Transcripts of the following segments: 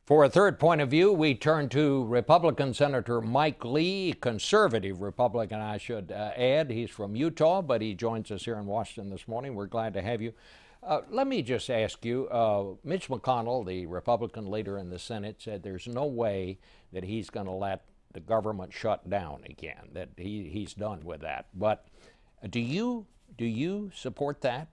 For a third point of view, we turn to Republican Senator Mike Lee, conservative Republican, I should add. He's from Utah, but he joins us here in Washington this morning. We're glad to have you. Let me just ask you, Mitch McConnell, the Republican leader in the Senate, said there's no way that he's going to let the government shut down again, that he's done with that. But do you support that?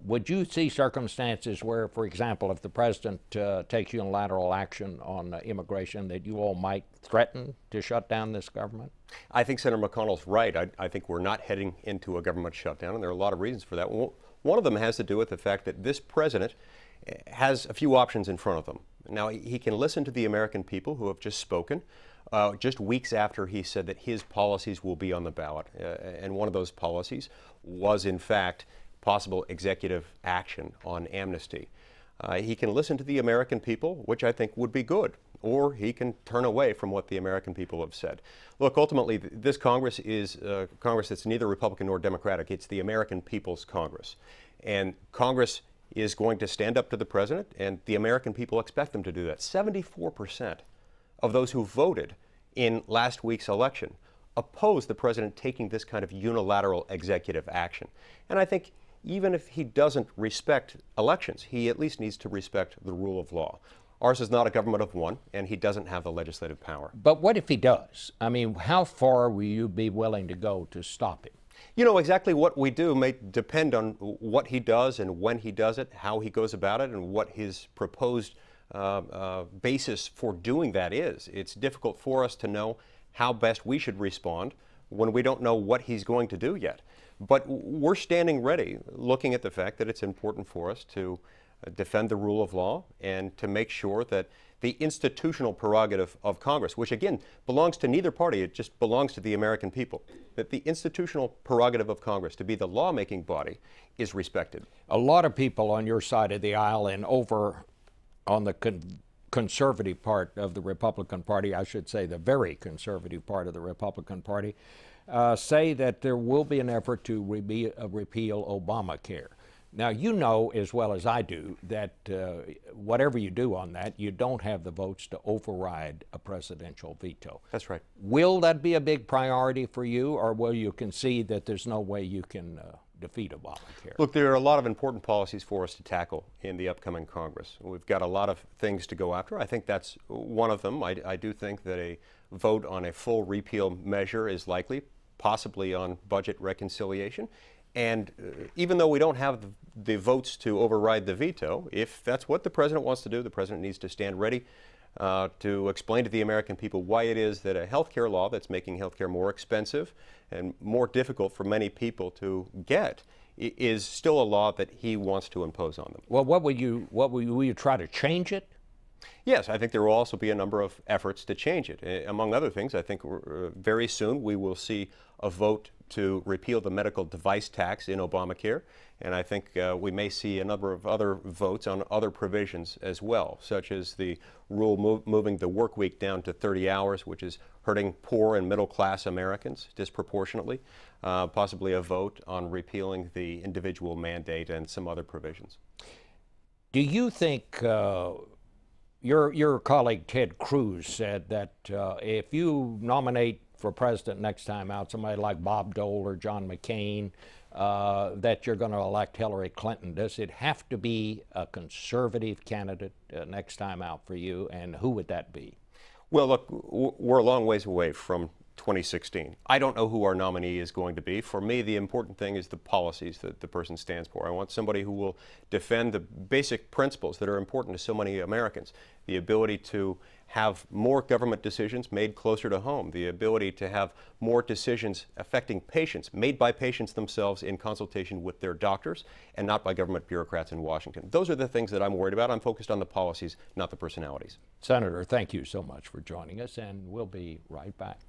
Would you see circumstances where, for example, if the president takes unilateral action on immigration, that you all might threaten to shut down this government? I think Senator McConnell's right. I think we're not heading into a government shutdown, and there are a lot of reasons for that. One of them has to do with the fact that this president has a few options in front of him. Now, he can listen to the American people who have just spoken, just weeks after he said that his policies will be on the ballot. And one of those policies was, in fact, possible executive action on amnesty. He can listen to the American people, which I think would be good, or he can turn away from what the American people have said. Look, ultimately, this Congress is a Congress that's neither Republican nor Democratic. It's the American people's Congress. And Congress is going to stand up to the president, and the American people expect them to do that. 74% of those who voted in last week's election opposed the president taking this kind of unilateral executive action. And I think even if he doesn't respect elections, he at least needs to respect the rule of law. Ours is not a government of one, and he doesn't have the legislative power. But what if he does? I mean, how far will you be willing to go to stop him? You know, exactly what we do may depend on what he does and when he does it, how he goes about it, and what his proposed basis for doing that is. It's difficult for us to know how best we should respond when we don't know what he's going to do yet. But we're standing ready, looking at the fact that it's important for us to defend the rule of law and to make sure that the institutional prerogative of Congress, which again belongs to neither party, it just belongs to the American people, that the institutional prerogative of Congress to be the lawmaking body is respected. A lot of people on your side of the aisle and over on the conservative part of the Republican Party, I should say the very conservative part of the Republican Party, say that there will be an effort to repeal Obamacare. Now, you know as well as I do that whatever you do on that, you don't have the votes to override a presidential veto. That's right. Will that be a big priority for you, or will you concede that there's no way you can defeat Obamacare? Look, there are a lot of important policies for us to tackle in the upcoming Congress. We've got a lot of things to go after. I think that's one of them. I do think that a vote on a full repeal measure is likely, possibly on budget reconciliation. And even though we don't have the votes to override the veto, if that's what the president wants to do, the president needs to stand ready to explain to the American people why it is that a health care law that's making health care more expensive and more difficult for many people to get is still a law that he wants to impose on them. Well, will you try to change it? Yes, I think there will also be a number of efforts to change it. Among other things, I think very soon we will see a vote to repeal the medical device tax in Obamacare, and I think we may see a number of other votes on other provisions as well, such as the rule moving the work week down to 30 hours, which is hurting poor and middle-class Americans disproportionately, possibly a vote on repealing the individual mandate and some other provisions. Do you think your colleague Ted Cruz said that if you nominate for president next time out somebody like Bob Dole or John McCain, that you're going to elect Hillary Clinton? Does it have to be a conservative candidate next time out for you, and who would that be? Well, look, we're a long ways away from 2016. I don't know who our nominee is going to be. For me, the important thing is the policies that the person stands for. I want somebody who will defend the basic principles that are important to so many Americans. The ability to have more government decisions made closer to home, the ability to have more decisions affecting patients made by patients themselves in consultation with their doctors and not by government bureaucrats in Washington. Those are the things that I'm worried about. I'm focused on the policies, not the personalities. Senator, thank you so much for joining us, and we'll be right back.